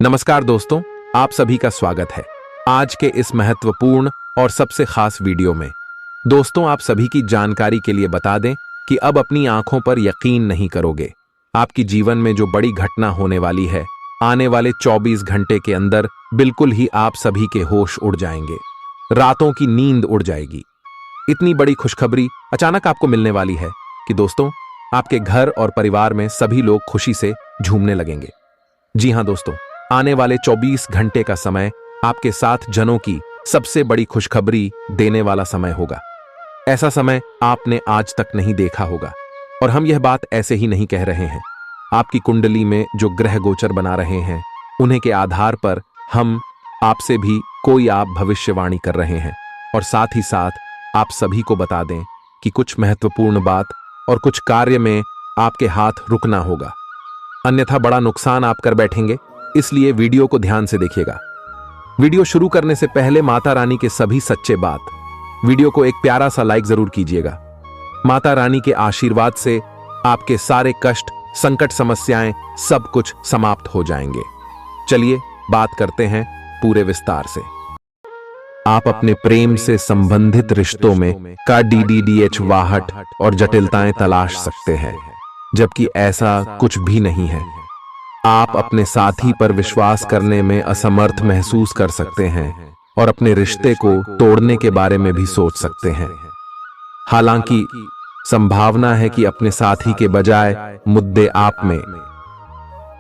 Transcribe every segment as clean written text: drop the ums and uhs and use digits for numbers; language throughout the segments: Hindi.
नमस्कार दोस्तों, आप सभी का स्वागत है आज के इस महत्वपूर्ण और सबसे खास वीडियो में। दोस्तों, आप सभी की जानकारी के लिए बता दें कि अब अपनी आंखों पर यकीन नहीं करोगे। आपकी जीवन में जो बड़ी घटना होने वाली है, आने वाले 24 घंटे के अंदर बिल्कुल ही आप सभी के होश उड़ जाएंगे, रातों की नींद उड़ जाएगी। इतनी बड़ी खुशखबरी अचानक आपको मिलने वाली है कि दोस्तों, आपके घर और परिवार में सभी लोग खुशी से झूमने लगेंगे। जी हां दोस्तों, आने वाले 24 घंटे का समय आपके साथ जनों की सबसे बड़ी खुशखबरी देने वाला समय होगा। ऐसा समय आपने आज तक नहीं देखा होगा। और हम यह बात ऐसे ही नहीं कह रहे हैं। आपकी कुंडली में जो ग्रह गोचर बना रहे हैं, उन्हीं के आधार पर हम आपसे भी कोई आप भविष्यवाणी कर रहे हैं। और साथ ही साथ आप सभी को बता दें कि कुछ महत्वपूर्ण बात और कुछ कार्य में आपके हाथ रुकना होगा, अन्यथा बड़ा नुकसान आप कर बैठेंगे। इसलिए वीडियो को ध्यान से देखिएगा। वीडियो शुरू करने से पहले माता रानी के सभी सच्चे बात, वीडियो को एक प्यारा सा लाइक जरूर कीजिएगा। माता रानी के आशीर्वाद से आपके सारे कष्ट, संकट, समस्याएं सब कुछ समाप्त हो जाएंगे। चलिए बात करते हैं पूरे विस्तार से। आप अपने प्रेम से संबंधित रिश्तों में का DDDH वाहट और जटिलताएं तलाश सकते हैं, जबकि ऐसा कुछ भी नहीं है। आप अपने साथी पर विश्वास करने में असमर्थ महसूस कर सकते हैं और अपने रिश्ते को तोड़ने के बारे में भी सोच सकते हैं। हालांकि संभावना है कि अपने साथी के बजाय मुद्दे आप में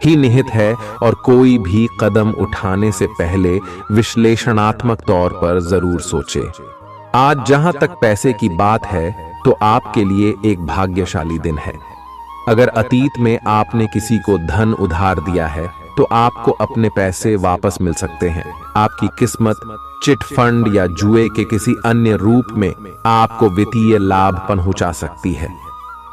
ही निहित है, और कोई भी कदम उठाने से पहले विश्लेषणात्मक तौर पर जरूर सोचे। आज जहां तक पैसे की बात है, तो आपके लिए एक भाग्यशाली दिन है। अगर अतीत में आपने किसी को धन उधार दिया है, तो आपको अपने पैसे वापस मिल सकते हैं। आपकी किस्मत चिट फंड या जुए के किसी अन्य रूप में आपको वित्तीय लाभ पहुंचा सकती है।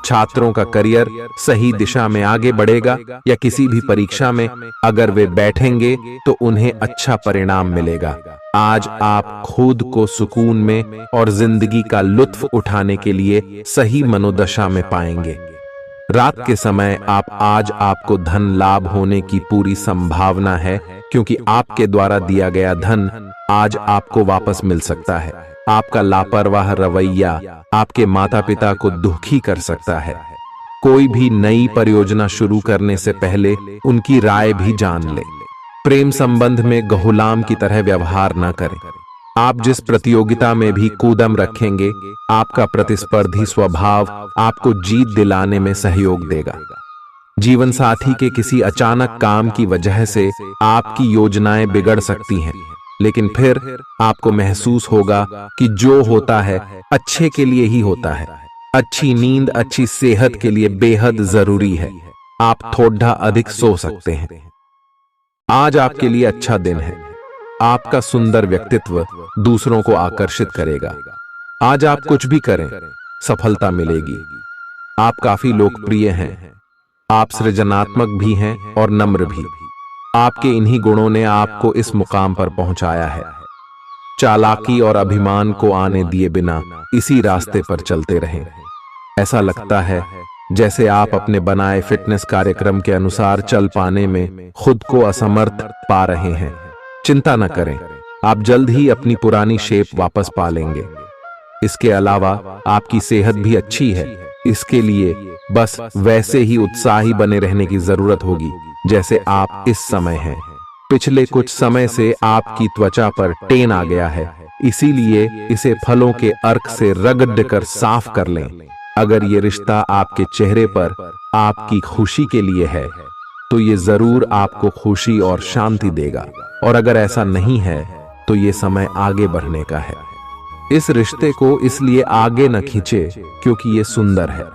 छात्रों का करियर सही दिशा में आगे बढ़ेगा, या किसी भी परीक्षा में अगर वे बैठेंगे तो उन्हें अच्छा परिणाम मिलेगा। आज आप खुद को सुकून में और जिंदगी का लुत्फ उठाने के लिए सही मनोदशा में पाएंगे। रात के समय आज आपको धन लाभ होने की पूरी संभावना है, क्योंकि आपके द्वारा दिया गया धन आज आपको वापस मिल सकता है। आपका लापरवाह रवैया आपके माता पिता को दुखी कर सकता है। कोई भी नई परियोजना शुरू करने से पहले उनकी राय भी जान ले। प्रेम संबंध में गुलाम की तरह व्यवहार न करें। आप जिस प्रतियोगिता में भी कूदम रखेंगे, आपका प्रतिस्पर्धी स्वभाव आपको जीत दिलाने में सहयोग देगा। जीवन साथी के किसी अचानक काम की वजह से आपकी योजनाएं बिगड़ सकती हैं, लेकिन फिर आपको महसूस होगा कि जो होता है अच्छे के लिए ही होता है। अच्छी नींद अच्छी सेहत के लिए बेहद जरूरी है। आप थोड़ा अधिक सो सकते हैं। आज आपके लिए अच्छा दिन है। आपका सुंदर व्यक्तित्व दूसरों को आकर्षित करेगा। आज आप कुछ भी करें, सफलता मिलेगी। आप काफी लोकप्रिय हैं। आप सृजनात्मक भी हैं और नम्र भी। आपके इन्हीं गुणों ने आपको इस मुकाम पर पहुंचाया है। चालाकी और अभिमान को आने दिए बिना इसी रास्ते पर चलते रहें। ऐसा लगता है जैसे आप अपने बनाए फिटनेस कार्यक्रम के अनुसार चल पाने में खुद को असमर्थ पा रहे हैं। चिंता न करें, आप जल्द ही अपनी पुरानी शेप वापस पा लेंगे। इसके अलावा आपकी सेहत भी अच्छी है। इसके लिए बस वैसे ही उत्साही बने रहने की जरूरत होगी जैसे आप इस समय हैं। पिछले कुछ समय से आपकी त्वचा पर टेन आ गया है, इसीलिए इसे फलों के अर्क से रगड़ कर साफ कर लें। अगर ये रिश्ता आपके चेहरे पर आपकी खुशी के लिए है, तो ये जरूर आपको खुशी और शांति देगा। और अगर ऐसा नहीं है, तो ये समय आगे बढ़ने का है। इस रिश्ते को इसलिए आगे न खींचे क्योंकि ये सुंदर है।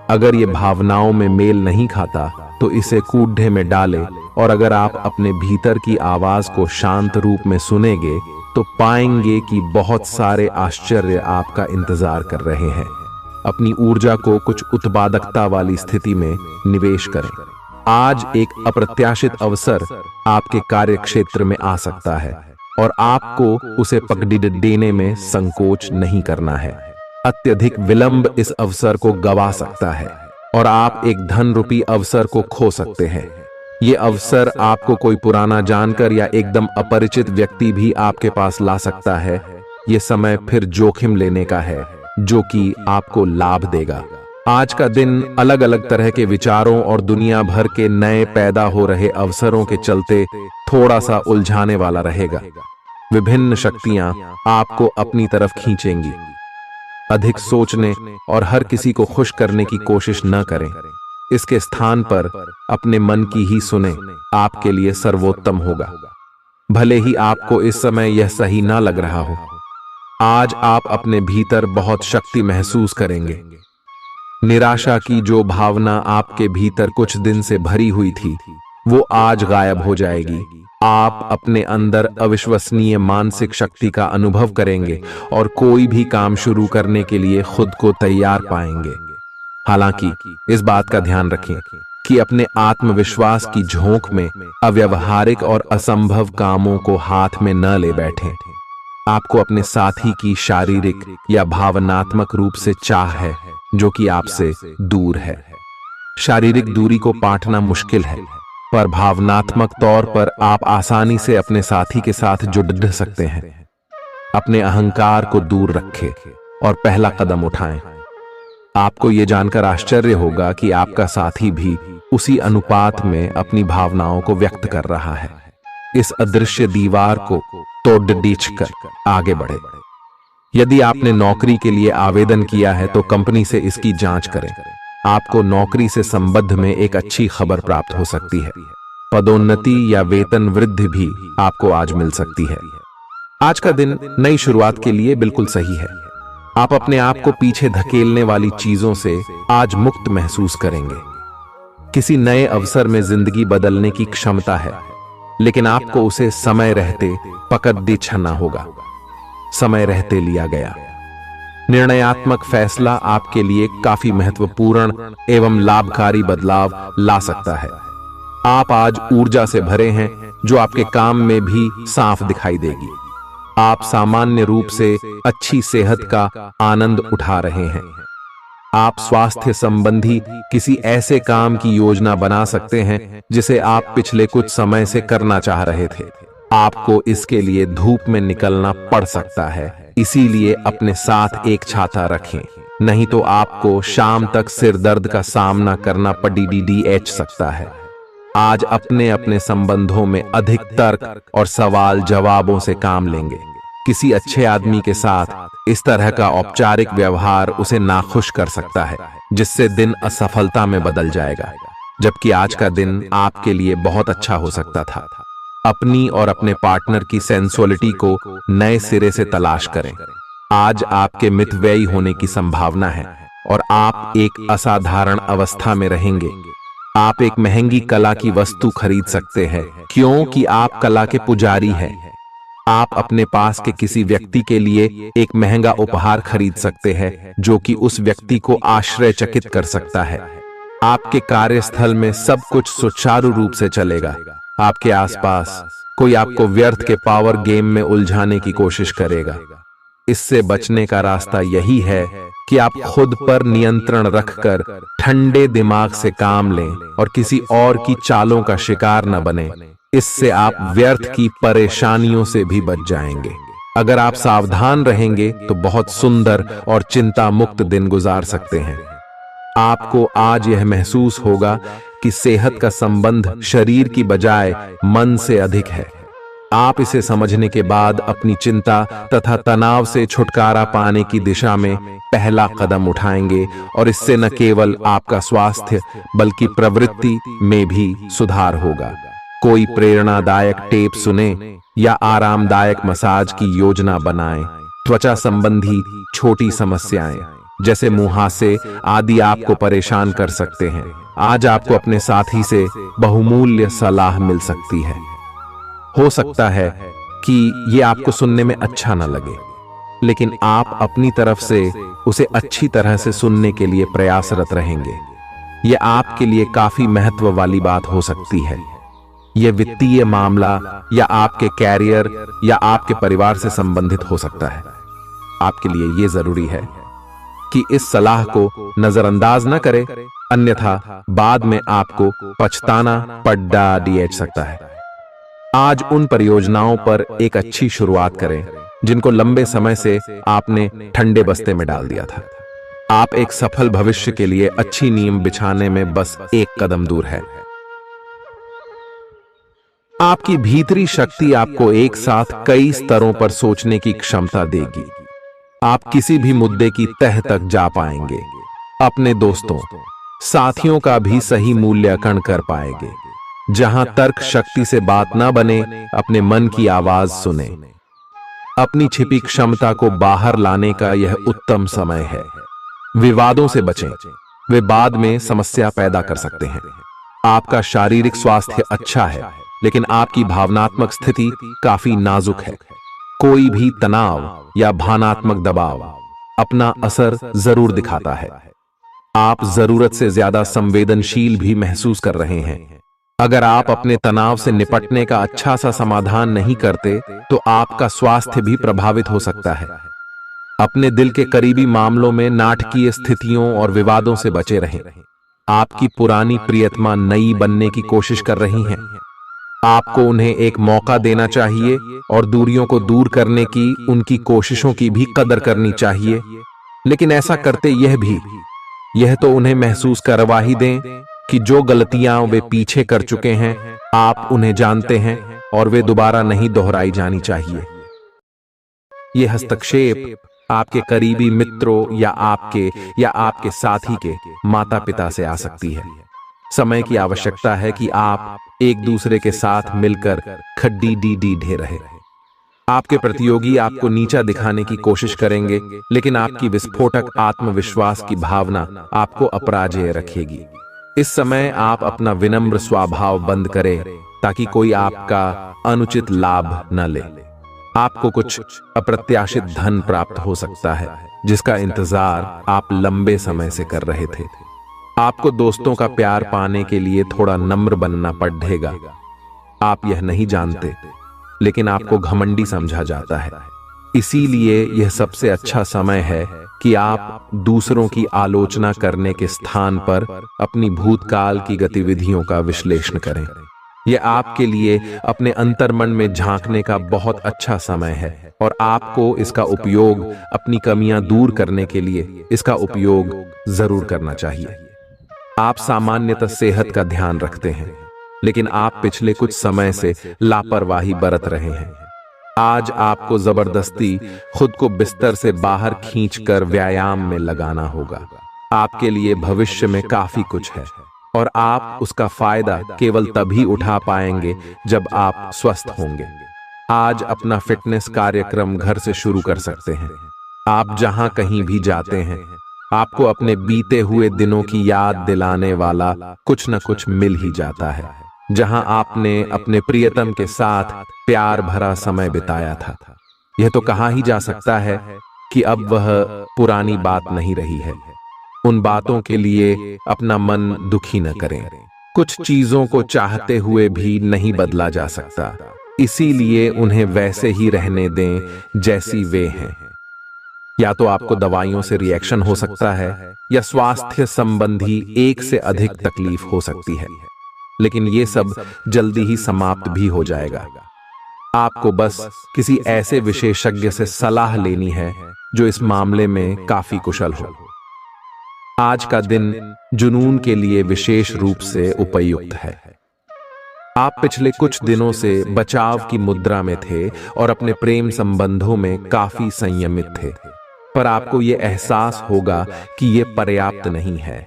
अगर ये भावनाओं में मेल नहीं खाता, तो इसे कूढ़े में डाले। और अगर आप अपने भीतर की आवाज को शांत रूप में सुनेंगे, तो पाएंगे कि बहुत सारे आश्चर्य आपका इंतजार कर रहे हैं। अपनी ऊर्जा को कुछ उत्पादकता वाली स्थिति में निवेश करें। आज एक अप्रत्याशित अवसर आपके कार्य क्षेत्र में आ सकता है, और आपको उसे पकड़ देने में संकोच नहीं करना है। अत्यधिक विलंब इस अवसर को गवा सकता है, और आप एक धन रूपी अवसर को खो सकते हैं। ये अवसर आपको कोई पुराना जानकर या एकदम अपरिचित व्यक्ति भी आपके पास ला सकता है। ये समय फिर जोखिम लेने का है जो कि आपको लाभ देगा। आज का दिन अलग अलग तरह के विचारों और दुनिया भर के नए पैदा हो रहे अवसरों के चलते थोड़ा सा उलझाने वाला रहेगा। विभिन्न शक्तियां आपको अपनी तरफ खींचेंगी। अधिक सोचने और हर किसी को खुश करने की कोशिश न करें। इसके स्थान पर अपने मन की ही सुने, आपके लिए सर्वोत्तम होगा। भले ही आपको इस समय यह सही ना लग रहा हो, आज आप अपने भीतर बहुत शक्ति महसूस करेंगे। निराशा की जो भावना आपके भीतर कुछ दिन से भरी हुई थी, वो आज गायब हो जाएगी। आप अपने अंदर अविश्वसनीय मानसिक शक्ति का अनुभव करेंगे और कोई भी काम शुरू करने के लिए खुद को तैयार पाएंगे। हालांकि इस बात का ध्यान रखें कि अपने आत्मविश्वास की झोंक में अव्यावहारिक और असंभव कामों को हाथ में न ले बैठें। आपको अपने साथी की शारीरिक या भावनात्मक रूप से चाह है जो कि आपसे दूर है। शारीरिक दूरी को पाटना मुश्किल है, पर भावनात्मक तौर पर आप आसानी से अपने साथी के साथ जुड़ सकते हैं। अपने अहंकार को दूर रखें और पहला कदम उठाएं। आपको यह जानकर आश्चर्य होगा कि आपका साथी भी उसी अनुपात में अपनी भावनाओं को व्यक्त कर रहा है। इस अदृश्य दीवार को तोड़ आगे बढ़े। यदि आपने नौकरी के लिए आवेदन किया है तो कंपनी से इसकी जांच करें। आपको नौकरी से संबंध में एक अच्छी खबर प्राप्त हो सकती है। पदोन्नति या वेतन वृद्धि भी आपको आज मिल सकती है। आज का दिन नई शुरुआत के लिए बिल्कुल सही है। आप अपने आप को पीछे धकेलने वाली चीजों से आज मुक्त महसूस करेंगे। किसी नए अवसर में जिंदगी बदलने की क्षमता है, लेकिन आपको उसे समय रहते पकड़ दी छना होगा। समय रहते लिया गया निर्णयात्मक फैसला आपके लिए काफी महत्वपूर्ण एवं लाभकारी बदलाव ला सकता है। आप आज ऊर्जा से भरे हैं जो आपके काम में भी साफ दिखाई देगी। आप सामान्य रूप से अच्छी सेहत का आनंद उठा रहे हैं। आप स्वास्थ्य संबंधी किसी ऐसे काम की योजना बना सकते हैं जिसे आप पिछले कुछ समय से करना चाह रहे थे। आपको इसके लिए धूप में निकलना पड़ सकता है, इसीलिए अपने साथ एक छाता रखें, नहीं तो आपको शाम तक सिर दर्द का सामना करना पड़ सकता है। आज अपने अपने संबंधों में अधिक तर्क और सवाल जवाबों से काम लेंगे। किसी अच्छे आदमी के साथ इस तरह का औपचारिक व्यवहार उसे नाखुश कर सकता है, जिससे दिन असफलता में बदल जाएगा। जबकि आज का दिन आपके लिए बहुत अच्छा हो सकता था। अपनी और अपने पार्टनर की सेंसुअलिटी को नए सिरे से तलाश करें। आज आपके मितव्ययी होने की संभावना है और आप एक असाधारण अवस्था में रहेंगे। आप एक महंगी कला की वस्तु खरीद सकते हैं क्योंकि आप कला के पुजारी हैं। आप अपने पास के किसी व्यक्ति के लिए एक महंगा उपहार खरीद सकते हैं जो कि उस व्यक्ति को आश्चर्यचकित कर सकता है। आपके कार्यस्थल में सब कुछ सुचारू रूप से चलेगा। आपके आसपास कोई आपको व्यर्थ के पावर गेम में उलझाने की कोशिश करेगा। इससे बचने का रास्ता यही है कि आप खुद पर नियंत्रण रखकर ठंडे दिमाग से काम लें और किसी और की चालों का शिकार न बने। इससे आप व्यर्थ की परेशानियों से भी बच जाएंगे। अगर आप सावधान रहेंगे तो बहुत सुंदर और चिंता मुक्त दिन गुजार सकते हैं। आपको आज यह महसूस होगा कि सेहत का संबंध शरीर की बजाय मन से अधिक है। आप इसे समझने के बाद अपनी चिंता तथा तनाव से छुटकारा पाने की दिशा में पहला कदम उठाएंगे और इससे न केवल आपका स्वास्थ्य बल्कि प्रवृत्ति में भी सुधार होगा। कोई प्रेरणादायक टेप सुने या आरामदायक मसाज की योजना बनाएं। त्वचा संबंधी छोटी समस्याएं जैसे मुहासे आदि आपको परेशान कर सकते हैं। आज आपको अपने साथी से बहुमूल्य सलाह मिल सकती है। हो सकता है कि ये आपको सुनने में अच्छा न लगे, लेकिन आप अपनी तरफ से उसे अच्छी तरह से सुनने के लिए प्रयासरत रहेंगे। यह आपके लिए काफी महत्व वाली बात हो सकती है। यह वित्तीय मामला या आपके कैरियर या आपके परिवार से संबंधित हो सकता है। आपके लिए यह जरूरी है कि इस सलाह को नजरअंदाज न करें, अन्यथा बाद में आपको पछताना पड़ सकता है। आज उन परियोजनाओं पर एक अच्छी शुरुआत करें जिनको लंबे समय से आपने ठंडे बस्ते में डाल दिया था। आप एक सफल भविष्य के लिए अच्छी नींव बिछाने में बस एक कदम दूर है। आपकी भीतरी शक्ति आपको एक साथ कई स्तरों पर सोचने की क्षमता देगी। आप किसी भी मुद्दे की तह तक जा पाएंगे, अपने दोस्तों साथियों का भी सही मूल्यांकन कर पाएंगे। जहां तर्क शक्ति से बात ना बने, अपने मन की आवाज सुने। अपनी छिपी क्षमता को बाहर लाने का यह उत्तम समय है। विवादों से बचें, वे बाद में समस्या पैदा कर सकते हैं। आपका शारीरिक स्वास्थ्य अच्छा है, लेकिन आपकी भावनात्मक स्थिति काफी नाजुक है। कोई भी तनाव या भावनात्मक दबाव अपना असर जरूर दिखाता है। आप जरूरत से ज्यादा संवेदनशील भी महसूस कर रहे हैं। अगर आप अपने तनाव से निपटने का अच्छा सा समाधान नहीं करते, तो आपका स्वास्थ्य भी प्रभावित हो सकता है। अपने दिल के करीबी मामलों में नाटकीय स्थितियों और विवादों से बचे रहें। आपकी पुरानी प्रियतमा नई बनने की कोशिश कर रही हैं। आपको उन्हें एक मौका देना चाहिए और दूरियों को दूर करने की उनकी कोशिशों की भी कदर करनी चाहिए। लेकिन ऐसा करते यह तो उन्हें महसूस करवा ही दें कि जो गलतियां वे पीछे कर चुके हैं, आप उन्हें जानते हैं और वे दोबारा नहीं दोहराई जानी चाहिए। यह हस्तक्षेप आपके करीबी मित्रों या आपके साथी के माता पिता से आ सकती है। समय की आवश्यकता है कि आप एक दूसरे के साथ मिलकर खड्डी ढे रहे। आपके प्रतियोगी आपको नीचा दिखाने की कोशिश करेंगे, लेकिन आपकी विस्फोटक आत्मविश्वास की भावना आपको अपराजेय रखेगी। इस समय आप अपना विनम्र स्वभाव बंद करें ताकि कोई आपका अनुचित लाभ न ले। आपको कुछ अप्रत्याशित धन प्राप्त हो सकता है, जिसका इंतजार आप लंबे समय से कर रहे थे। आपको दोस्तों का प्यार पाने के लिए थोड़ा नम्र बनना पड़ेगा। आप यह नहीं जानते, लेकिन आपको घमंडी समझा जाता है। इसीलिए यह सबसे अच्छा समय है कि आप दूसरों की आलोचना करने के स्थान पर अपनी भूतकाल की गतिविधियों का विश्लेषण करें। यह आपके लिए अपने अंतर्मन में झांकने का बहुत अच्छा समय है और आपको इसका उपयोग अपनी कमियां दूर करने के लिए इसका उपयोग जरूर करना चाहिए। आप सामान्यतः सेहत का ध्यान रखते हैं, लेकिन आप पिछले कुछ समय से लापरवाही बरत रहे हैं। आज आपको जबरदस्ती खुद को बिस्तर से बाहर खींचकर व्यायाम में लगाना होगा। आपके लिए भविष्य में काफी कुछ है और आप उसका फायदा केवल तभी उठा पाएंगे जब आप स्वस्थ होंगे। आज अपना फिटनेस कार्यक्रम घर से शुरू कर सकते हैं। आप जहां कहीं भी जाते हैं, आपको अपने बीते हुए दिनों की याद दिलाने वाला कुछ न कुछ मिल ही जाता है, जहां आपने अपने प्रियतम के साथ प्यार भरा समय बिताया था। यह तो कहा ही जा सकता है कि अब वह पुरानी बात नहीं रही है। उन बातों के लिए अपना मन दुखी न करें। कुछ चीजों को चाहते हुए भी नहीं बदला जा सकता, इसीलिए उन्हें वैसे ही रहने दें जैसी वे हैं। या तो आपको दवाइयों से रिएक्शन हो सकता है या स्वास्थ्य संबंधी एक से अधिक तकलीफ हो सकती है, लेकिन ये सब जल्दी ही समाप्त भी हो जाएगा। आपको बस किसी ऐसे विशेषज्ञ से सलाह लेनी है जो इस मामले में काफी कुशल हो। आज का दिन जुनून के लिए विशेष रूप से उपयुक्त है। आप पिछले कुछ दिनों से बचाव की मुद्रा में थे और अपने प्रेम संबंधों में काफी संयमित थे, पर आपको यह एहसास होगा कि यह पर्याप्त नहीं है,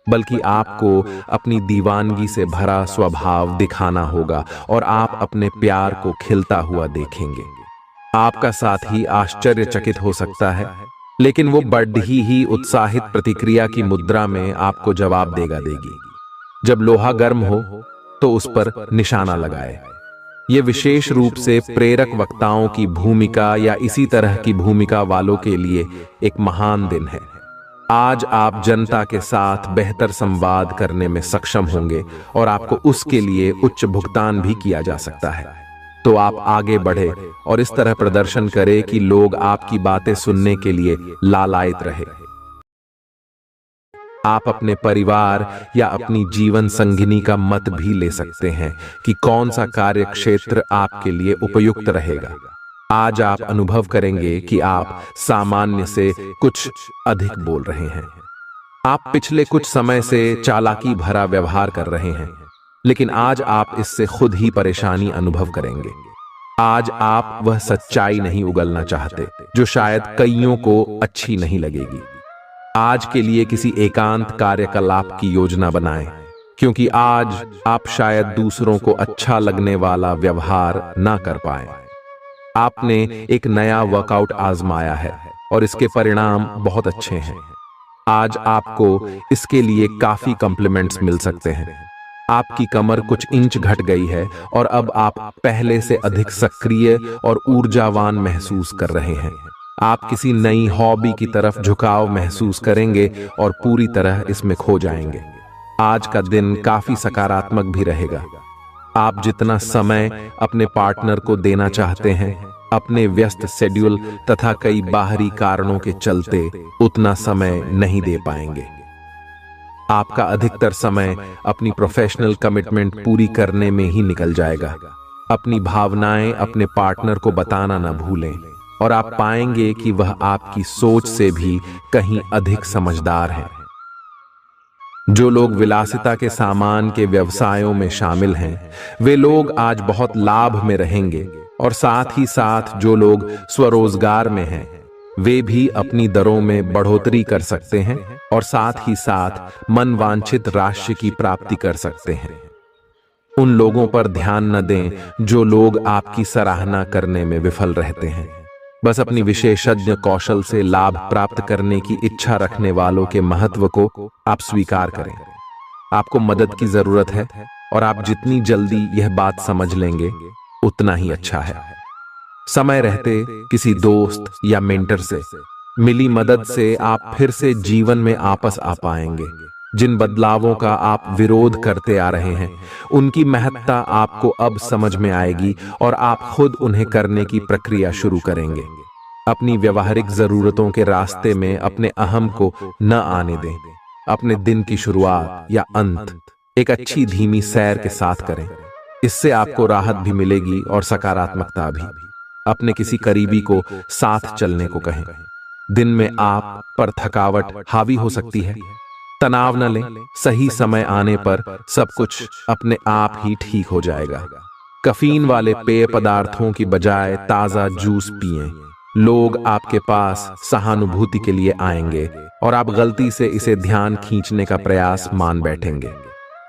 बल्कि आपको अपनी दीवानगी से भरा स्वभाव दिखाना होगा और आप अपने प्यार को खिलता हुआ देखेंगे। आपका साथी आश्चर्यचकित हो सकता है, लेकिन वो बड़ी ही उत्साहित प्रतिक्रिया की मुद्रा में आपको जवाब देगी। जब लोहा गर्म हो तो उस पर निशाना लगाए। ये विशेष रूप से प्रेरक वक्ताओं की भूमिका या इसी तरह की भूमिका वालों के लिए एक महान दिन है। आज आप जनता के साथ बेहतर संवाद करने में सक्षम होंगे और आपको उसके लिए उच्च भुगतान भी किया जा सकता है। तो आप आगे बढ़े और इस तरह प्रदर्शन करें कि लोग आपकी बातें सुनने के लिए लालायित रहे। आप अपने परिवार या अपनी जीवन संगिनी का मत भी ले सकते हैं कि कौन सा कार्य क्षेत्र आपके लिए उपयुक्त रहेगा। आज आप अनुभव करेंगे कि आप सामान्य से कुछ अधिक बोल रहे हैं। आप पिछले कुछ समय से चालाकी भरा व्यवहार कर रहे हैं, लेकिन आज आप इससे खुद ही परेशानी अनुभव करेंगे। आज आप वह सच्चाई नहीं उगलना चाहते जो शायद कईयों को अच्छी नहीं लगेगी। आज के लिए किसी एकांत कार्यकलाप की योजना बनाएं, क्योंकि आज आप शायद दूसरों को अच्छा लगने वाला व्यवहार ना कर पाएं। आपने एक नया वर्कआउट आजमाया है और इसके परिणाम बहुत अच्छे हैं। आज आपको इसके लिए काफी कॉम्प्लीमेंट्स मिल सकते हैं। आपकी कमर कुछ इंच घट गई है और अब आप पहले से अधिक सक्रिय और ऊर्जावान महसूस कर रहे हैं। आप किसी नई हॉबी की तरफ झुकाव महसूस करेंगे और पूरी तरह इसमें खो जाएंगे। आज का दिन काफी सकारात्मक भी रहेगा। आप जितना समय अपने पार्टनर को देना चाहते हैं, अपने व्यस्त शेड्यूल तथा कई बाहरी कारणों के चलते उतना समय नहीं दे पाएंगे। आपका अधिकतर समय अपनी प्रोफेशनल कमिटमेंट पूरी करने में ही निकल जाएगा। अपनी भावनाएं अपने पार्टनर को बताना न भूलें और आप पाएंगे कि वह आपकी सोच से भी कहीं अधिक समझदार है। जो लोग विलासिता के सामान के व्यवसायों में शामिल हैं, वे लोग आज बहुत लाभ में रहेंगे और साथ ही साथ जो लोग स्वरोजगार में हैं, वे भी अपनी दरों में बढ़ोतरी कर सकते हैं और साथ ही साथ मनवांछित राशि की प्राप्ति कर सकते हैं। उन लोगों पर ध्यान न दें जो लोग आपकी सराहना करने में विफल रहते हैं। बस अपनी विशेषज्ञ कौशल से लाभ प्राप्त करने की इच्छा रखने वालों के महत्व को आप स्वीकार करें। आपको मदद की जरूरत है और आप जितनी जल्दी यह बात समझ लेंगे उतना ही अच्छा है। समय रहते किसी दोस्त या मेंटर से मिली मदद से आप फिर से जीवन में वापस आ पाएंगे। जिन बदलावों का आप विरोध करते आ रहे हैं, उनकी महत्ता आपको अब समझ में आएगी और आप खुद उन्हें करने की प्रक्रिया शुरू करेंगे। अपनी व्यवहारिक जरूरतों के रास्ते में अपने अहम को न आने दें। अपने दिन की शुरुआत या अंत एक अच्छी धीमी सैर के साथ करें। इससे आपको राहत भी मिलेगी और सकारात्मकता भी। अपने किसी करीबी को साथ चलने को कहें। दिन में आप पर थकावट हावी हो सकती है, तनाव न लें। सही समय आने पर सब कुछ अपने आप ही ठीक हो जाएगा। कैफीन वाले पेय पदार्थों की बजाय ताजा जूस पिएं। लोग आपके पास सहानुभूति के लिए आएंगे और आप गलती से इसे ध्यान खींचने का प्रयास मान बैठेंगे।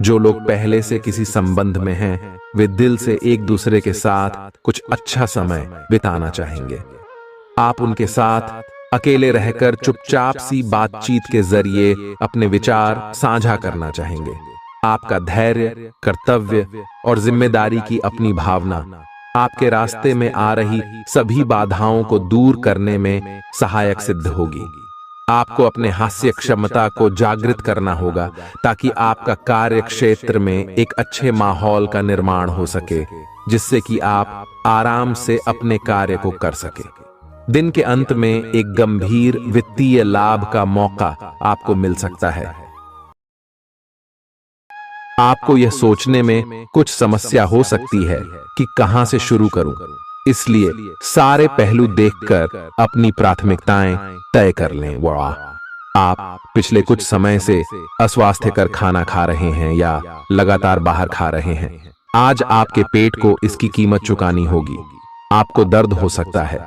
जो लोग पहले से किसी संबंध में हैं, वे दिल से एक दूसरे के साथ कुछ अच्छा समय बिताना चाहेंगे। आप उनके साथ अकेले रहकर चुपचाप सी बातचीत के जरिए अपने विचार साझा करना चाहेंगे। आपका धैर्य, कर्तव्य और जिम्मेदारी की अपनी भावना आपके रास्ते में आ रही सभी बाधाओं को दूर करने में सहायक सिद्ध होगी। आपको अपने हास्य क्षमता को जागृत करना होगा ताकि आपका कार्य क्षेत्र में एक अच्छे माहौल का निर्माण हो सके, जिससे कि आप आराम से अपने कार्य को कर सके। दिन के अंत में एक गंभीर वित्तीय लाभ का मौका आपको मिल सकता है। आपको यह सोचने में कुछ समस्या हो सकती है कि कहां से शुरू करूं, इसलिए सारे पहलू देखकर अपनी प्राथमिकताएं तय कर लें। आप पिछले कुछ समय से अस्वास्थ्यकर खाना खा रहे हैं या लगातार बाहर खा रहे हैं। आज आपके पेट को इसकी कीमत चुकानी होगी। आपको दर्द हो सकता है,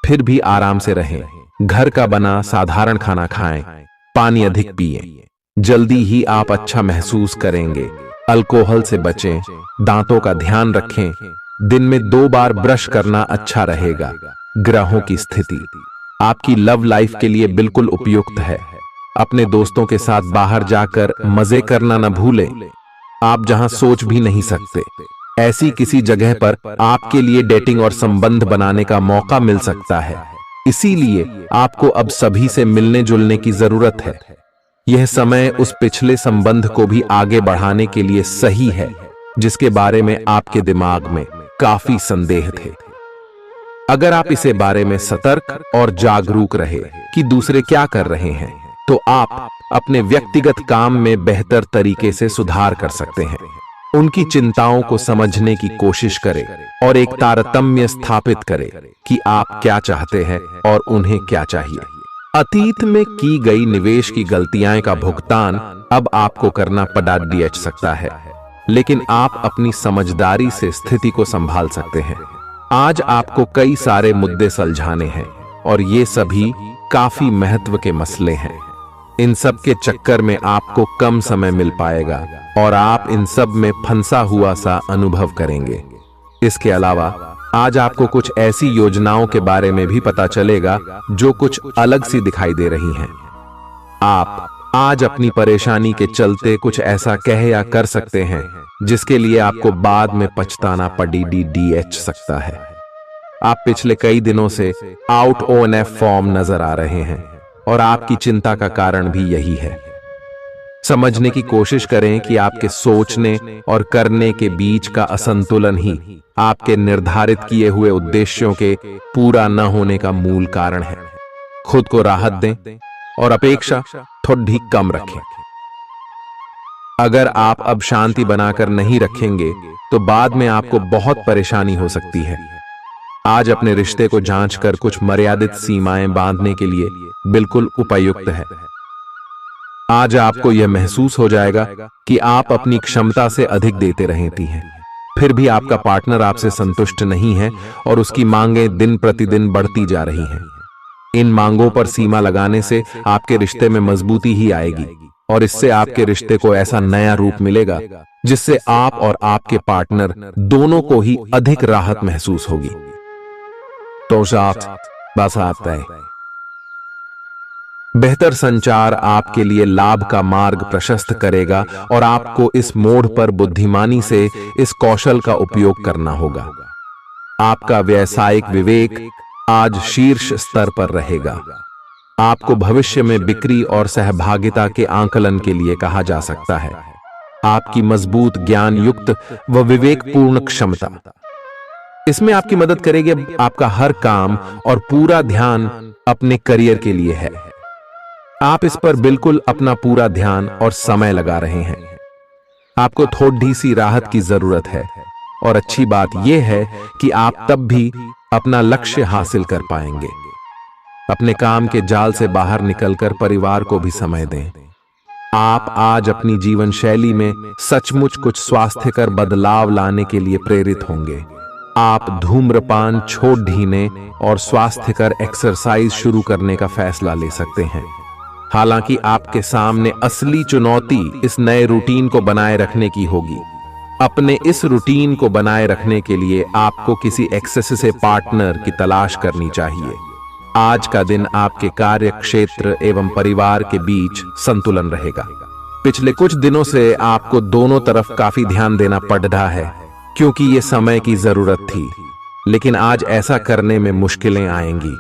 फिर भी आराम से रहें। घर का बना साधारण खाना खाएं, पानी अधिक पिएं। जल्दी ही आप अच्छा महसूस करेंगे। अल्कोहल से बचें, दांतों का ध्यान रखें। दिन में 2 बार ब्रश करना अच्छा रहेगा। ग्रहों की स्थिति आपकी लव लाइफ के लिए बिल्कुल उपयुक्त है। अपने दोस्तों के साथ बाहर जाकर मजे करना न भूलें। आप जहां सोच भी नहीं सकते, ऐसी किसी जगह पर आपके लिए डेटिंग और संबंध बनाने का मौका मिल सकता है। इसीलिए आपको अब सभी से मिलने जुलने की जरूरत है। यह समय उस पिछले संबंध को भी आगे बढ़ाने के लिए सही है जिसके बारे में आपके दिमाग में काफी संदेह थे। अगर आप इसे बारे में सतर्क और जागरूक रहे कि दूसरे क्या कर रहे हैं, तो आप अपने व्यक्तिगत काम में बेहतर तरीके से सुधार कर सकते हैं। उनकी चिंताओं को समझने की कोशिश करें और एक तारतम्य स्थापित करें कि आप क्या चाहते हैं और उन्हें क्या चाहिए। अतीत में की गई निवेश की गलतियां का भुगतान अब आपको करना पड़ सकता है, लेकिन आप अपनी समझदारी से स्थिति को संभाल सकते हैं। आज आपको कई सारे मुद्दे सुलझाने हैं और ये सभी काफी महत्व के मसले हैं। इन सब के चक्कर में आपको कम समय मिल पाएगा और आप इन सब में फंसा हुआ सा अनुभव करेंगे। इसके अलावा आज आपको कुछ ऐसी योजनाओं के बारे में भी पता चलेगा जो कुछ अलग सी दिखाई दे रही हैं। आप आज अपनी परेशानी के चलते कुछ ऐसा कह या कर सकते हैं जिसके लिए आपको बाद में पछताना पड़ सकता है। आप पिछले कई दिनों से आउट ऑन फॉर्म नजर आ रहे हैं और आपकी चिंता का कारण भी यही है। समझने की कोशिश करें कि आपके सोचने और करने के बीच का असंतुलन ही आपके निर्धारित किए हुए उद्देश्यों के पूरा न होने का मूल कारण है। खुद को राहत दें और अपेक्षा थोड़ी कम रखें। अगर आप अब शांति बनाकर नहीं रखेंगे तो बाद में आपको बहुत परेशानी हो सकती है। आज अपने रिश्ते को जांचकर कुछ मर्यादित सीमाएं बांधने के लिए बिल्कुल उपयुक्त है। आज आपको यह महसूस हो जाएगा कि आप अपनी क्षमता से अधिक देते रहती हैं, फिर भी आपका पार्टनर आपसे संतुष्ट नहीं है और उसकी मांगें दिन प्रतिदिन बढ़ती जा रही हैं। इन मांगों पर सीमा लगाने से आपके रिश्ते में मजबूती ही आएगी और इससे आपके रिश्ते को ऐसा नया रूप मिलेगा जिससे आप और आपके पार्टनर दोनों को ही अधिक राहत महसूस होगी। तो बस आता है। बेहतर संचार आपके लिए लाभ का मार्ग प्रशस्त करेगा और आपको इस मोड़ पर बुद्धिमानी से इस कौशल का उपयोग करना होगा। आपका व्यावसायिक विवेक आज शीर्ष स्तर पर रहेगा। आपको भविष्य में बिक्री और सहभागिता के आंकलन के लिए कहा जा सकता है। आपकी मजबूत ज्ञान युक्त व विवेकपूर्ण क्षमता इसमें आपकी मदद करेगी। आपका हर काम और पूरा ध्यान अपने करियर के लिए है। आप इस पर बिल्कुल अपना पूरा ध्यान और समय लगा रहे हैं। आपको थोड़ी सी राहत की जरूरत है और अच्छी बात यह है कि आप तब भी अपना लक्ष्य हासिल कर पाएंगे। अपने काम के जाल से बाहर निकलकर परिवार को भी समय दें। आप आज अपनी जीवन शैली में सचमुच कुछ स्वास्थ्यकर बदलाव लाने के लिए प्रेरित होंगे। आप धूम्रपान छोड़ देने और स्वास्थ्यकर एक्सरसाइज शुरू करने का फैसला ले सकते हैं। हालांकि आपके सामने असली चुनौती इस नए रूटीन को बनाए रखने की होगी। अपने इस रूटीन को बनाए रखने के लिए आपको किसी एक्सेस से पार्टनर की तलाश करनी चाहिए। आज का दिन आपके कार्य क्षेत्र एवं परिवार के बीच संतुलन रहेगा। पिछले कुछ दिनों से आपको दोनों तरफ काफी ध्यान देना पड़ रहा है क्योंकि ये समय की जरूरत थी, लेकिन आज ऐसा करने में मुश्किलें आएंगी।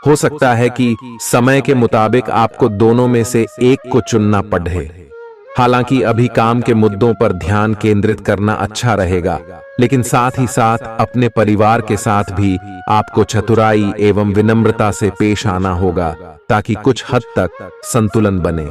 हो सकता है कि समय के मुताबिक आपको दोनों में से एक को चुनना पड़े। हालांकि अभी काम के मुद्दों पर ध्यान केंद्रित करना अच्छा रहेगा, लेकिन साथ ही साथ अपने परिवार के साथ भी आपको चतुराई एवं विनम्रता से पेश आना होगा ताकि कुछ हद तक संतुलन बने।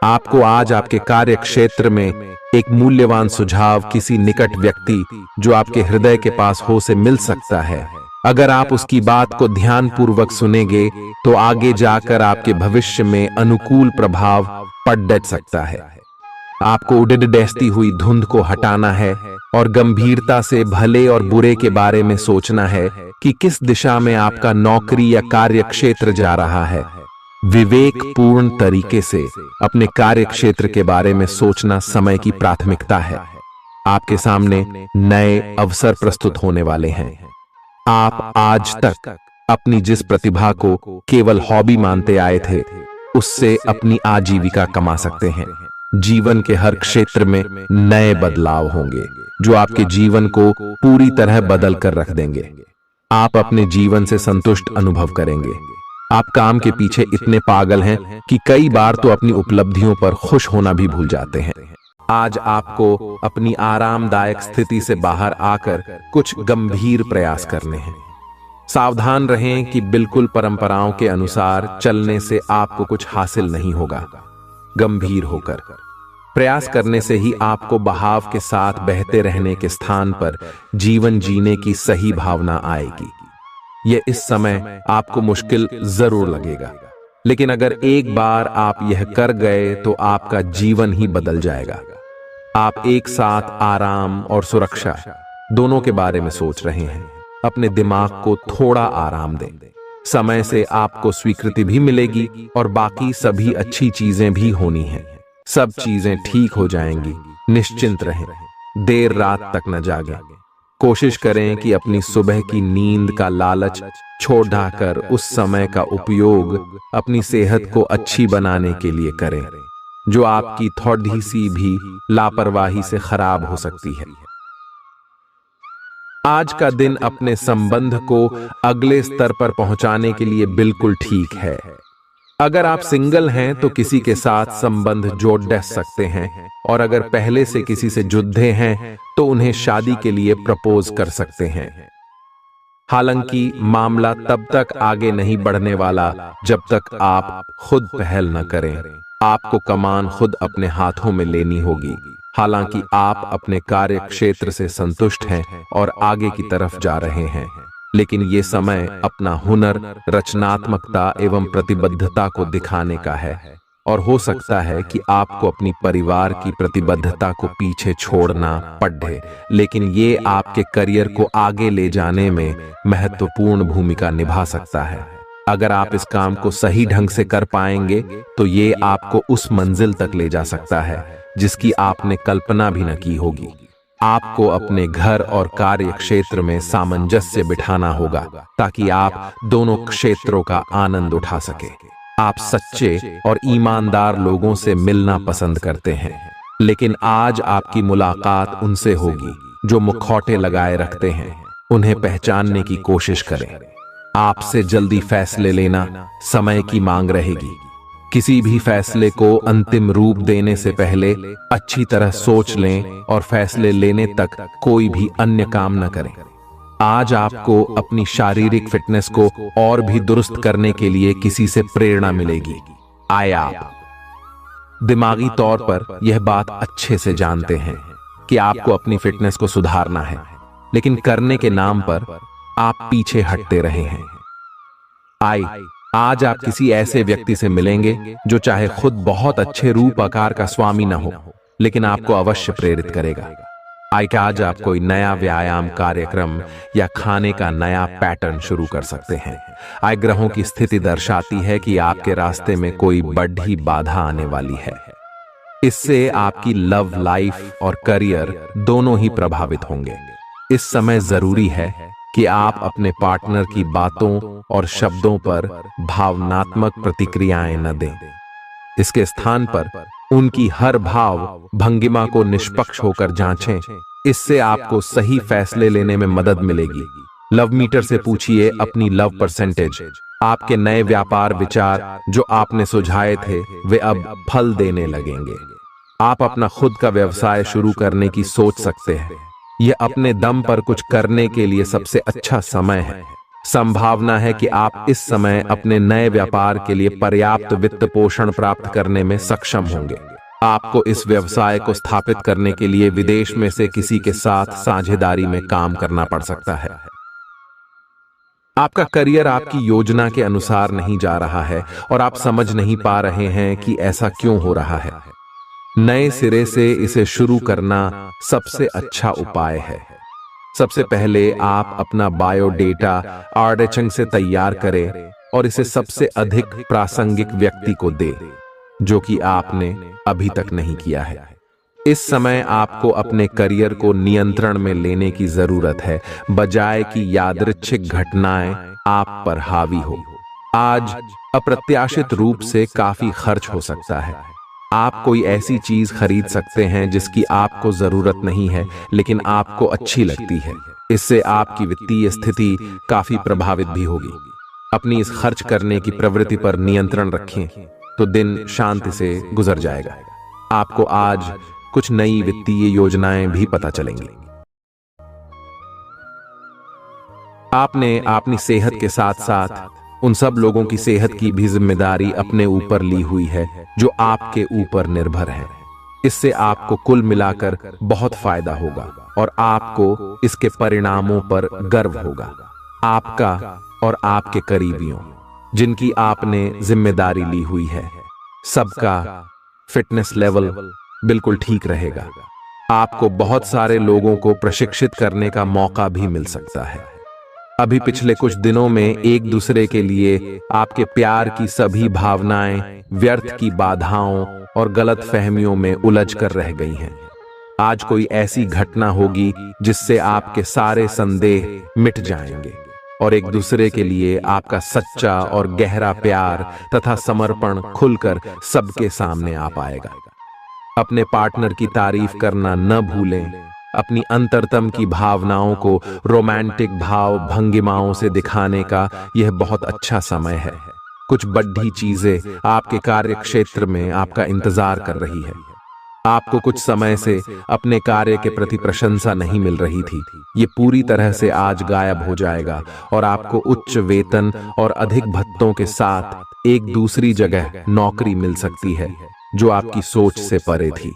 आपको आज आपके कार्य क्षेत्र में एक मूल्यवान सुझाव किसी निकट व्यक्ति जो आपके हृदय के पास हो से मिल सकता है। अगर आप उसकी बात को ध्यानपूर्वक सुनेंगे तो आगे जाकर आपके भविष्य में अनुकूल प्रभाव पड़ सकता है। आपको उड़ती हुई धुंध को हटाना है और गंभीरता से भले और बुरे के बारे में सोचना है कि किस दिशा में आपका नौकरी या कार्य क्षेत्र जा रहा है। विवेकपूर्ण तरीके से अपने कार्य क्षेत्र के बारे में सोचना समय की प्राथमिकता है। आपके सामने नए अवसर प्रस्तुत होने वाले हैं। आप आज तक अपनी जिस प्रतिभा को केवल हॉबी मानते आए थे, उससे अपनी आजीविका कमा सकते हैं। जीवन के हर क्षेत्र में नए बदलाव होंगे जो आपके जीवन को पूरी तरह बदल कर रख देंगे। आप अपने जीवन से संतुष्ट अनुभव करेंगे। आप काम के पीछे इतने पागल हैं कि कई बार तो अपनी उपलब्धियों पर खुश होना भी भूल जाते हैं। आज आपको अपनी आरामदायक स्थिति से बाहर आकर कुछ गंभीर प्रयास करने हैं। सावधान रहें कि बिल्कुल परंपराओं के अनुसार चलने से आपको कुछ हासिल नहीं होगा। गंभीर होकर प्रयास करने से ही आपको बहाव के साथ बहते रहने के स्थान पर जीवन जीने की सही भावना आएगी। यह इस समय आपको मुश्किल जरूर लगेगा, लेकिन अगर एक बार आप यह कर गए तो आपका जीवन ही बदल जाएगा। आप एक साथ आराम और सुरक्षा दोनों के बारे में सोच रहे हैं। अपने दिमाग को थोड़ा आराम दें। समय से आपको स्वीकृति भी मिलेगी और बाकी सभी अच्छी चीजें भी होनी हैं। सब चीजें ठीक हो जाएंगी। निश्चिंत रहें, देर रात तक न जागें। कोशिश करें कि अपनी सुबह की नींद का लालच छोड़ ढाकर उस समय का उपयोग अपनी सेहत को अच्छी बनाने के लिए करें, जो आपकी थोड़ी सी भी लापरवाही से खराब हो सकती है। आज का दिन अपने संबंध को अगले स्तर पर पहुंचाने के लिए बिल्कुल ठीक है। अगर आप सिंगल हैं तो किसी के साथ संबंध जोड़ सकते हैं, और अगर पहले से किसी से जुड़े हैं तो उन्हें शादी के लिए प्रपोज कर सकते हैं। हालांकि मामला तब तक आगे नहीं बढ़ने वाला जब तक आप खुद पहल न करें। आपको कमान खुद अपने हाथों में लेनी होगी। हालांकि आप अपने कार्य क्षेत्र से संतुष्ट हैं और आगे की तरफ जा रहे हैं, लेकिन ये समय अपना हुनर, रचनात्मकता एवं प्रतिबद्धता को दिखाने का है। और हो सकता है कि आपको अपनी परिवार की प्रतिबद्धता को पीछे छोड़ना पड़े, लेकिन ये आपके करियर को आगे ले जाने में महत्वपूर्ण भूमिका निभा सकता है। अगर आप इस काम को सही ढंग से कर पाएंगे तो ये आपको उस मंजिल तक ले जा सकता है जिसकी आपने कल्पना भी न की होगी। आपको अपने घर और कार्य क्षेत्र में सामंजस्य बिठाना होगा ताकि आप दोनों क्षेत्रों का आनंद उठा सके। आप सच्चे और ईमानदार लोगों से मिलना पसंद करते हैं, लेकिन आज आपकी मुलाकात उनसे होगी जो मुखौटे लगाए रखते हैं। उन्हें पहचानने की कोशिश करें। आपसे जल्दी फैसले लेना समय की मांग रहेगी। किसी भी फैसले को अंतिम रूप देने से पहले अच्छी तरह सोच लें और फैसले लेने तक कोई भी अन्य काम न करें। आज आपको अपनी शारीरिक फिटनेस को और भी दुरुस्त करने के लिए किसी से प्रेरणा मिलेगी। आप दिमागी तौर पर यह बात अच्छे से जानते हैं कि आपको अपनी फिटनेस को सुधारना है, लेकिन करने के नाम पर आप पीछे हटते रहे हैं। आज आप किसी ऐसे व्यक्ति से मिलेंगे जो चाहे खुद बहुत अच्छे रूप आकार का स्वामी न हो, लेकिन आपको अवश्य प्रेरित करेगा। आज आप कोई नया व्यायाम कार्यक्रम या खाने का नया पैटर्न शुरू कर सकते हैं। ग्रहों की स्थिति दर्शाती है कि आपके रास्ते में कोई बड़ी बाधा आने वाली है। इससे आपकी लव लाइफ और करियर दोनों ही प्रभावित होंगे। इस समय जरूरी है कि आप अपने पार्टनर की बातों और शब्दों पर भावनात्मक प्रतिक्रियाएं न दें। इसके स्थान पर उनकी हर भाव भंगिमा को निष्पक्ष होकर जांचें। इससे आपको सही फैसले लेने में मदद मिलेगी। लव मीटर से पूछिए अपनी लव परसेंटेज। आपके नए व्यापार विचार जो आपने सुझाए थे वे अब फल देने लगेंगे। आप अपना खुद का व्यवसाय शुरू करने की सोच सकते हैं। यह अपने दम पर कुछ करने के लिए सबसे अच्छा समय है। संभावना है कि आप इस समय अपने नए व्यापार के लिए पर्याप्त वित्त पोषण प्राप्त करने में सक्षम होंगे। आपको इस व्यवसाय को स्थापित करने के लिए विदेश में से किसी के साथ साझेदारी में काम करना पड़ सकता है। आपका करियर आपकी योजना के अनुसार नहीं जा रहा है और आप समझ नहीं पा रहे हैं कि ऐसा क्यों हो रहा है। नए सिरे से इसे शुरू करना सबसे अच्छा उपाय है। सबसे पहले आप अपना बायोडेटा आर्डेचंग से तैयार करें और इसे सबसे अधिक प्रासंगिक व्यक्ति को दें जो कि आपने अभी तक नहीं किया है। इस समय आपको अपने करियर को नियंत्रण में लेने की जरूरत है, बजाय कि यादृच्छिक घटनाएं आप पर हावी हो। आज अप्रत्याशित रूप से काफी खर्च हो सकता है। आप कोई ऐसी चीज खरीद सकते हैं जिसकी आपको जरूरत नहीं है लेकिन आपको अच्छी लगती है। इससे आपकी वित्तीय स्थिति काफी प्रभावित भी होगी। अपनी इस खर्च करने की प्रवृत्ति पर नियंत्रण रखें तो दिन शांति से गुजर जाएगा। आपको आज कुछ नई वित्तीय योजनाएं भी पता चलेंगी। आपने अपनी सेहत के साथ साथ उन सब लोगों की सेहत की भी जिम्मेदारी अपने ऊपर ली हुई है जो आपके ऊपर निर्भर है। इससे आपको कुल मिलाकर बहुत फायदा होगा और आपको इसके परिणामों पर गर्व होगा। आपका और आपके करीबियों जिनकी आपने जिम्मेदारी ली हुई है, सबका फिटनेस लेवल बिल्कुल ठीक रहेगा। आपको बहुत सारे लोगों को प्रशिक्षित करने का मौका भी मिल सकता है। अभी पिछले कुछ दिनों में एक दूसरे के लिए आपके प्यार की सभी भावनाएं व्यर्थ की बाधाओं और गलत फहमियों में उलझ कर रह गई हैं। आज कोई ऐसी घटना होगी जिससे आपके सारे संदेह मिट जाएंगे और एक दूसरे के लिए आपका सच्चा और गहरा प्यार तथा समर्पण खुलकर सबके सामने आ पाएगा। अपने पार्टनर की तारीफ करना न भूलें। अपनी अंतरतम की भावनाओं को रोमांटिक भाव भंगिमाओं से दिखाने का यह बहुत अच्छा समय है। कुछ बड़ी चीजें आपके कार्य क्षेत्र में आपका इंतजार कर रही है। आपको कुछ समय से अपने कार्य के प्रति प्रशंसा नहीं मिल रही थी, ये पूरी तरह से आज गायब हो जाएगा और आपको उच्च वेतन और अधिक भत्तों के साथ एक दूसरी जगह नौकरी मिल सकती है जो आपकी सोच से परे थी।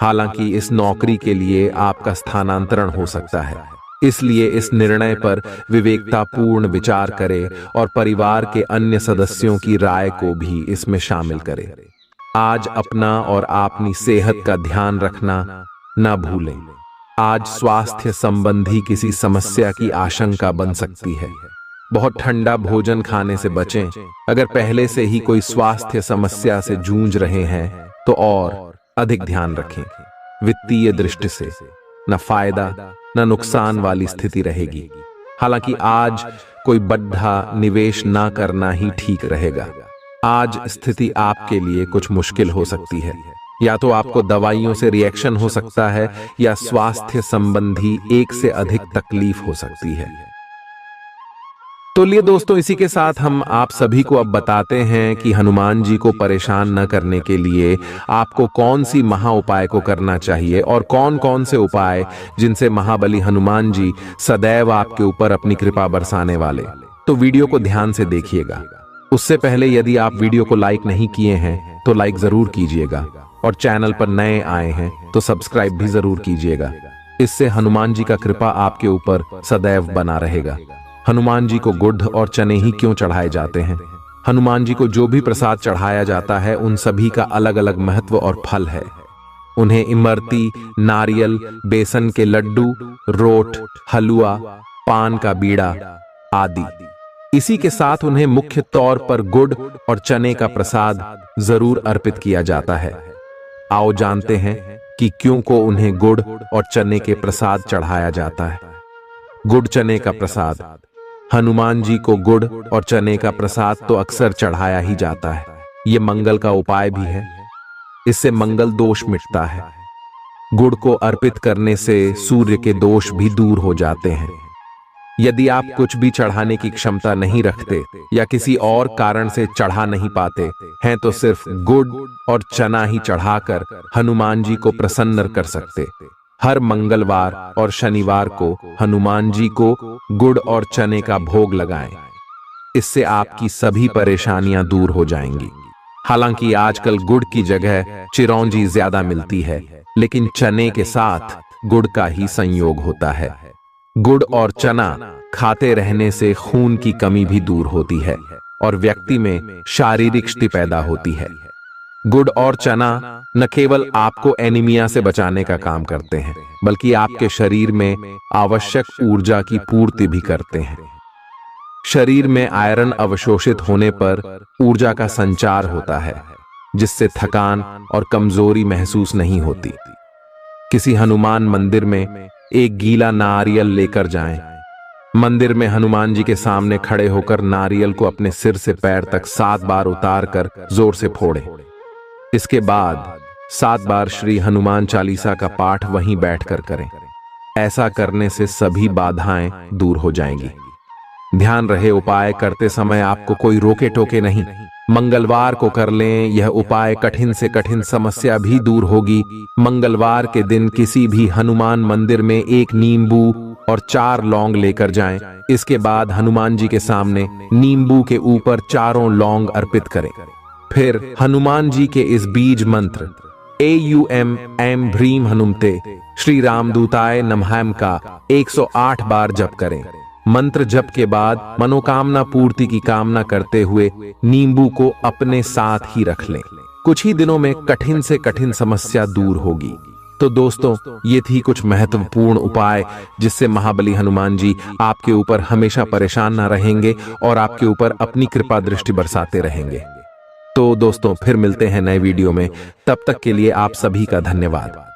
हालांकि इस नौकरी के लिए आपका स्थानांतरण हो सकता है, इसलिए इस निर्णय पर विवेकतापूर्ण विचार करें और परिवार के अन्य सदस्यों की राय को भी इसमें शामिल करें। आज अपना और अपनी सेहत का ध्यान रखना न भूलें। आज स्वास्थ्य संबंधी किसी समस्या की आशंका बन सकती है। बहुत ठंडा भोजन खाने से बचें। अगर पहले से ही कोई स्वास्थ्य समस्या से जूझ रहे हैं तो और अधिक ध्यान रखें। वित्तीय दृष्टि से न फायदा न नुकसान वाली स्थिति रहेगी। हालांकि आज कोई बड़ा निवेश ना करना ही ठीक रहेगा। आज स्थिति आपके लिए कुछ मुश्किल हो सकती है। या तो आपको दवाइयों से रिएक्शन हो सकता है या स्वास्थ्य संबंधी एक से अधिक तकलीफ हो सकती है। तो लिए दोस्तों, इसी के साथ हम आप सभी को अब बताते हैं कि हनुमान जी को परेशान न करने के लिए आपको कौन सी महा उपाय को करना चाहिए और कौन कौन से उपाय जिनसे महाबली हनुमान जी सदैव आपके ऊपर अपनी कृपा बरसाने वाले। तो वीडियो को ध्यान से देखिएगा। उससे पहले यदि आप वीडियो को लाइक नहीं किए हैं तो लाइक जरूर कीजिएगा और चैनल पर नए आए हैं तो सब्सक्राइब भी जरूर कीजिएगा। इससे हनुमान जी का कृपा आपके ऊपर सदैव बना रहेगा। हनुमान जी को गुड़ और चने ही क्यों चढ़ाए जाते हैं? हनुमान जी को जो भी प्रसाद चढ़ाया जाता है उन सभी का अलग अलग महत्व और फल है। उन्हें इमरती, नारियल, बेसन के लड्डू, रोट, हलवा, पान का बीड़ा आदि। इसी के साथ उन्हें मुख्य तौर पर गुड़ और चने का प्रसाद जरूर अर्पित किया जाता है। आओ जानते हैं कि क्यों को उन्हें गुड़ और चने के प्रसाद चढ़ाया जाता है। गुड़ चने का प्रसाद। हनुमान जी को गुड़ और चने का प्रसाद तो अक्सर चढ़ाया ही जाता है। ये मंगल का उपाय भी है। इससे मंगल दोष मिटता है। गुड़ को अर्पित करने से सूर्य के दोष भी दूर हो जाते हैं। यदि आप कुछ भी चढ़ाने की क्षमता नहीं रखते या किसी और कारण से चढ़ा नहीं पाते हैं तो सिर्फ गुड़ और चना ही चढ़ाकर हनुमान जी को प्रसन्न कर सकते। हर मंगलवार और शनिवार को हनुमान जी को गुड़ और चने का भोग लगाएं। इससे आपकी सभी परेशानियां दूर हो जाएंगी। हालांकि आजकल गुड़ की जगह चिरौंजी ज्यादा मिलती है, लेकिन चने के साथ गुड़ का ही संयोग होता है। गुड़ और चना खाते रहने से खून की कमी भी दूर होती है और व्यक्ति में शारीरिक शक्ति पैदा होती है। गुड़ और चना न केवल आपको एनीमिया से बचाने का काम करते हैं, बल्कि आपके शरीर में आवश्यक ऊर्जा की पूर्ति भी करते हैं। शरीर में आयरन अवशोषित होने पर ऊर्जा का संचार होता है, जिससे थकान और कमजोरी महसूस नहीं होती। किसी हनुमान मंदिर में एक गीला नारियल लेकर जाएं। मंदिर में हनुमान जी के सामने खड़े होकर नारियल को अपने सिर से पैर तक 7 बार उतारकर जोर से फोड़ें। इसके बाद 7 बार श्री हनुमान चालीसा का पाठ वहीं बैठकर करें। ऐसा करने से सभी बाधाएं दूर हो जाएंगी। ध्यान रहे, उपाय करते समय आपको कोई रोके टोके नहीं। मंगलवार को कर लें। यह उपाय कठिन से कठिन समस्या भी दूर होगी। मंगलवार के दिन किसी भी हनुमान मंदिर में एक नींबू और 4 लौंग लेकर जाएं। इसके बाद हनुमान जी के सामने नींबू के ऊपर चारों लौंग अर्पित करें। फिर हनुमान जी के इस बीज मंत्र AUM ऐं ह्रीं हनुमते श्री रामदूताय नमः का 108 बार जप करें। मंत्र जप के बाद मनोकामना पूर्ति की कामना करते हुए नींबू को अपने साथ ही रख लें। कुछ ही दिनों में कठिन से कठिन समस्या दूर होगी। तो दोस्तों, ये थी कुछ महत्वपूर्ण उपाय जिससे महाबली हनुमान जी आपके ऊपर हमेशा परेशान ना रहेंगे और आपके ऊपर अपनी कृपा दृष्टि बरसाते रहेंगे। तो दोस्तों, फिर मिलते हैं नए वीडियो में। तब तक के लिए आप सभी का धन्यवाद।